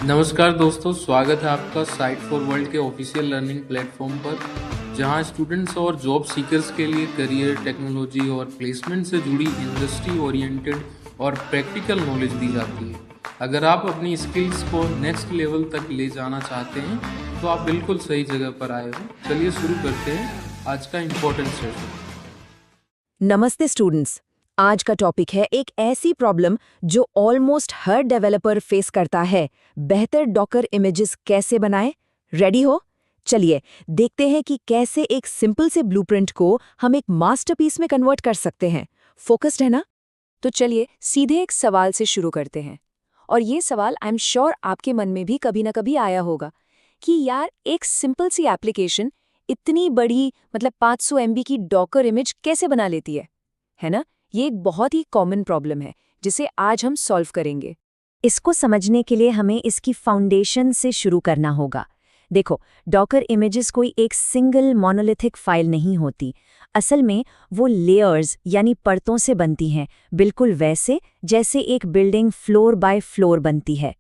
नमस्कार दोस्तों, स्वागत है आपका साइट फॉर वर्ल्ड के ऑफिशियल लर्निंग प्लेटफॉर्म पर, जहां स्टूडेंट्स और जॉब सीकर्स के लिए करियर, टेक्नोलॉजी और प्लेसमेंट से जुड़ी इंडस्ट्री ओरिएंटेड और प्रैक्टिकल नॉलेज दी जाती है। अगर आप अपनी स्किल्स को नेक्स्ट लेवल तक ले जाना चाहते हैं तो आप बिल्कुल सही जगह पर आए हो। चलिए शुरू करते हैं आज का इम्पोर्टेंट सेशन। नमस्ते स्टूडेंट्स, आज का टॉपिक है एक ऐसी प्रॉब्लम जो ऑलमोस्ट हर डेवलपर फेस करता है। बेहतर डॉकर इमेजेस कैसे बनाएं? रेडी हो? चलिए देखते हैं कि कैसे एक सिंपल से ब्लूप्रिंट को हम एक मास्टरपीस में कन्वर्ट कर सकते हैं। फोकस्ड है ना? तो चलिए सीधे एक सवाल से शुरू करते हैं। और ये सवाल आई एम श्योर आपके मन में भी कभी ना कभी आया होगा कि यार एक सिंपल सी एप्लीकेशन इतनी बड़ी 500 MB की डॉकर इमेज कैसे बना लेती है ना? ये एक बहुत ही कॉमन प्रॉब्लम है जिसे आज हम सॉल्व करेंगे। इसको समझने के लिए हमें इसकी फाउंडेशन से शुरू करना होगा। देखो, डॉकर इमेजेस कोई एक सिंगल मोनोलिथिक फाइल नहीं होती। असल में वो लेयर्स यानी परतों से बनती हैं, बिल्कुल वैसे जैसे एक बिल्डिंग फ्लोर बाय फ्लोर बनती है।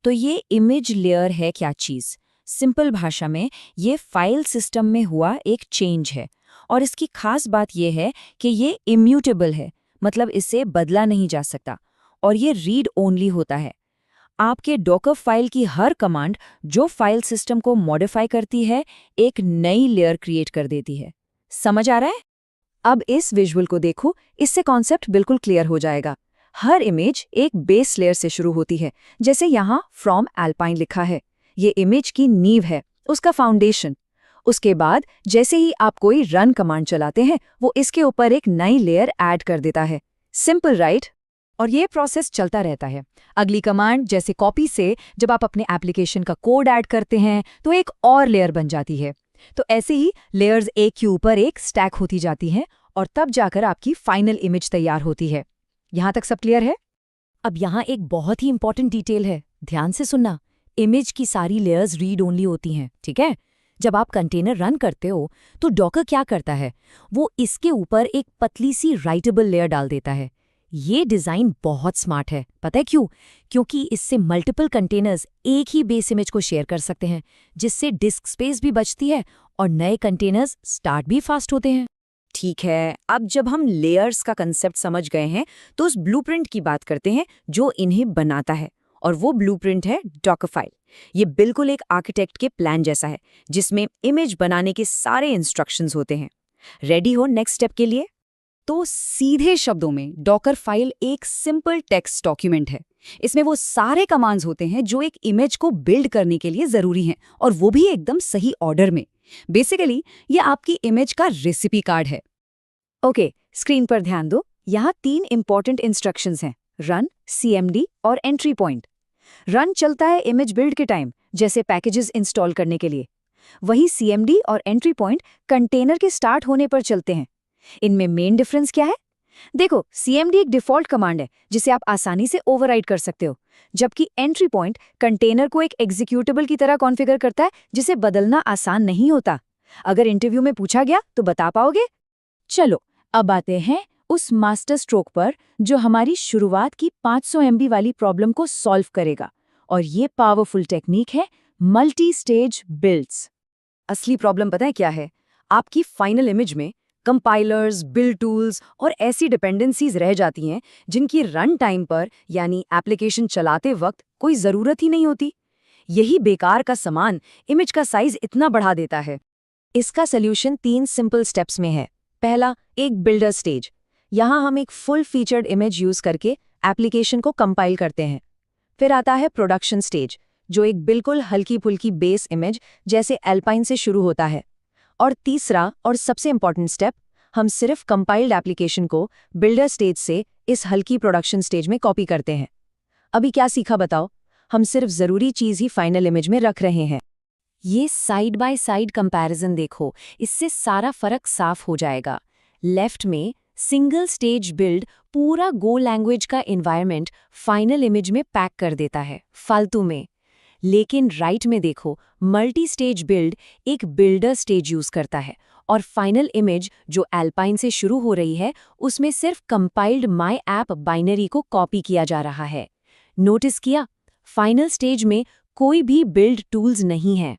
तो ये इमेज लेयर है क्या चीज़? सिंपल भाषा में ये फाइल सिस्टम में हुआ एक चेंज है। और इसकी खास बात यह है कि ये इम्यूटेबल है, मतलब इसे बदला नहीं जा सकता, और ये रीड ओनली होता है। आपके डॉकर फाइल की हर कमांड जो फाइल सिस्टम को मॉडिफाई करती है, एक नई लेयर क्रिएट कर देती है। समझ आ रहा है? अब इस विजुअल को देखो, इससे कॉन्सेप्ट बिल्कुल क्लियर हो जाएगा। हर इमेज एक बेस लेयर से शुरू होती है, जैसे यहाँ फ्रॉम एल्पाइन लिखा है। ये इमेज की नींव है, उसका फाउंडेशन। उसके बाद जैसे ही आप कोई रन कमांड चलाते हैं, वो इसके ऊपर एक नई लेयर ऐड कर देता है। Simple right? और ये प्रोसेस चलता रहता है। अगली कमांड जैसे कॉपी से जब आप अपने एप्लीकेशन का कोड ऐड करते हैं तो एक और लेयर बन जाती है। तो ऐसे ही लेयर्स एक के ऊपर एक स्टैक होती जाती हैं और तब जाकर आपकी फाइनल इमेज तैयार होती है। यहाँ तक सब क्लियर है? अब यहाँ एक बहुत ही इंपॉर्टेंट डिटेल है, ध्यान से सुनना। इमेज की सारी लेयर्स रीड ओनली होती हैं, ठीक है? जब आप कंटेनर रन करते हो तो डॉकर क्या करता है? वो इसके ऊपर एक पतली सी राइटेबल लेयर डाल देता है। ये डिज़ाइन बहुत स्मार्ट है, पता है क्यों? क्योंकि इससे मल्टीपल कंटेनर्स एक ही बेस इमेज को शेयर कर सकते हैं, जिससे डिस्क स्पेस भी बचती है और नए कंटेनर्स स्टार्ट भी फास्ट होते हैं। ठीक है, अब जब हम लेयर्स का कंसेप्ट समझ गए हैं तो उस ब्लूप्रिंट की बात करते हैं जो इन्हें बनाता है, और वो ब्लूप्रिंट है डॉकर फाइल। ये बिल्कुल एक आर्किटेक्ट के प्लान जैसा है, जिसमें इमेज बनाने के सारे इंस्ट्रक्शंस होते हैं। रेडी हो नेक्स्ट स्टेप के लिए? तो सीधे शब्दों में डॉकर फाइल एक सिंपल टेक्स्ट डॉक्यूमेंट है। इसमें वो सारे कमांड्स होते हैं जो एक इमेज को बिल्ड करने के लिए जरूरी हैं, और वो भी एकदम सही ऑर्डर में। बेसिकली ये आपकी इमेज का रेसिपी कार्ड है। ओके, स्क्रीन पर ध्यान दो। यहाँ 3 इंपॉर्टेंट इंस्ट्रक्शंस हैं: रन, CMD और एंट्री पॉइंट। रन चलता है इमेज बिल्ड के टाइम, जैसे पैकेजेस इंस्टॉल करने के लिए। वही CMD और एंट्री पॉइंट कंटेनर के स्टार्ट होने पर चलते हैं। इनमें मेन डिफरेंस क्या है? देखो, CMD एक डिफॉल्ट कमांड है जिसे आप आसानी से ओवरराइड कर सकते हो, जबकि एंट्री पॉइंट कंटेनर को एक एग्जीक्यूटेबल की तरह कॉन्फ़िगर करता है, जिसे बदलना आसान नहीं होता। अगर इंटरव्यू में पूछा गया तो बता पाओगे? चलो अब आते हैं उस मास्टर स्ट्रोक पर जो हमारी शुरुआत की 500 MB वाली प्रॉब्लम को सॉल्व करेगा। और ये पावरफुल टेक्निक है मल्टी स्टेज बिल्ड्स। असली प्रॉब्लम पता है क्या है? आपकी फाइनल इमेज में कंपाइलर्स, बिल्ड टूल्स और ऐसी डिपेंडेंसीज रह जाती हैं जिनकी रन टाइम पर यानी एप्लीकेशन चलाते वक्त कोई ज़रूरत ही नहीं होती। यही बेकार का सामान इमेज का साइज इतना बढ़ा देता है। इसका सल्यूशन 3 सिंपल स्टेप्स में है। पहला, एक बिल्डर स्टेज। यहाँ हम एक फुल फीचर्ड इमेज यूज़ करके एप्लीकेशन को कंपाइल करते हैं। फिर आता है प्रोडक्शन स्टेज, जो एक बिल्कुल हल्की फुल्की बेस इमेज जैसे एल्पाइन से शुरू होता है। और तीसरा और सबसे इंपॉर्टेंट स्टेप, हम सिर्फ कंपाइल्ड एप्लीकेशन को बिल्डर स्टेज से इस हल्की प्रोडक्शन स्टेज में कॉपी करते हैं। अभी क्या सीखा बताओ? हम सिर्फ ज़रूरी चीज़ ही फाइनल इमेज में रख रहे हैं। ये साइड बाय साइड कंपैरिजन देखो, इससे सारा फर्क साफ हो जाएगा। लेफ्ट में सिंगल स्टेज बिल्ड पूरा गो लैंग्वेज का एनवायरनमेंट फाइनल इमेज में पैक कर देता है, फालतू में। लेकिन राइट में देखो, मल्टी स्टेज बिल्ड एक बिल्डर स्टेज यूज करता है, और फाइनल इमेज जो एल्पाइन से शुरू हो रही है उसमें सिर्फ कंपाइल्ड माई ऐप बाइनरी को कॉपी किया जा रहा है। नोटिस किया? फाइनल स्टेज में कोई भी बिल्ड टूल्स नहीं है।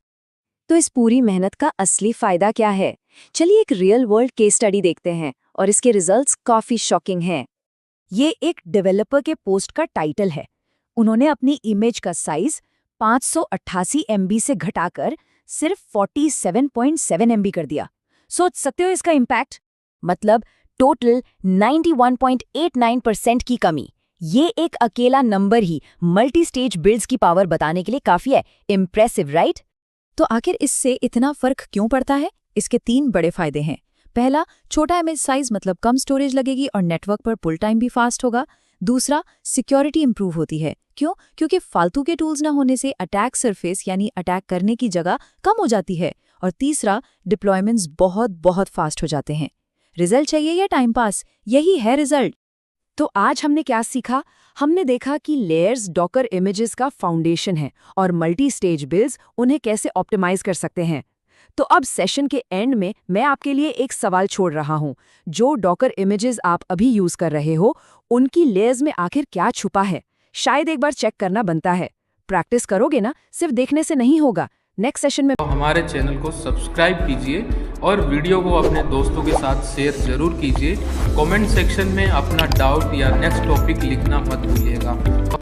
तो इस पूरी मेहनत का असली फायदा क्या है? चलिए एक रियल वर्ल्ड केस स्टडी देखते हैं और इसके रिजल्ट्स काफी शॉकिंग हैं। ये एक डेवलपर के पोस्ट का टाइटल है। उन्होंने अपनी इमेज का साइज 588 MB से घटाकर सिर्फ 47.7 MB कर दिया। सोच सकते हो इसका इम्पैक्ट? मतलब टोटल 91.89% की कमी। ये एक अकेला नंबर ही मल्टी स्टेज बिल्ड्स की पावर बताने के लिए काफी है। Impressive, right? तो आखिर इससे इतना फर्क क्यों पड़ता है? इसके 3 बड़े फायदे हैं। पहला, छोटा इमेज साइज मतलब कम स्टोरेज लगेगी और नेटवर्क पर पुल टाइम भी फास्ट होगा। दूसरा, सिक्योरिटी इंप्रूव होती है। क्यों? क्योंकि फालतू के टूल्स ना होने से अटैक सरफेस यानी अटैक करने की जगह कम हो जाती है। और तीसरा, डिप्लॉयमेंट्स बहुत फास्ट हो जाते हैं। रिजल्ट चाहिए या टाइम पास? यही है रिजल्ट। तो आज हमने क्या सीखा? हमने देखा कि लेयर्स डॉकर इमेजेस का फाउंडेशन है और मल्टी स्टेज बिल्ड्स उन्हें कैसे ऑप्टिमाइज कर सकते हैं। तो अब सेशन के एंड में मैं आपके लिए एक सवाल छोड़ रहा हूं। जो डॉकर इमेजेस आप अभी यूज कर रहे हो, उनकी लेयर्स में आखिर क्या छुपा है? शायद एक बार चेक करना बनता है। प्रैक्टिस करोगे ना, सिर्फ देखने से नहीं होगा। नेक्स्ट सेशन में हमारे चैनल को सब्सक्राइब कीजिए और वीडियो को अपने दोस्तों के साथ शेयर जरूर कीजिए। कमेंट सेक्शन में अपना डाउट या नेक्स्ट टॉपिक लिखना मत भूलिएगा।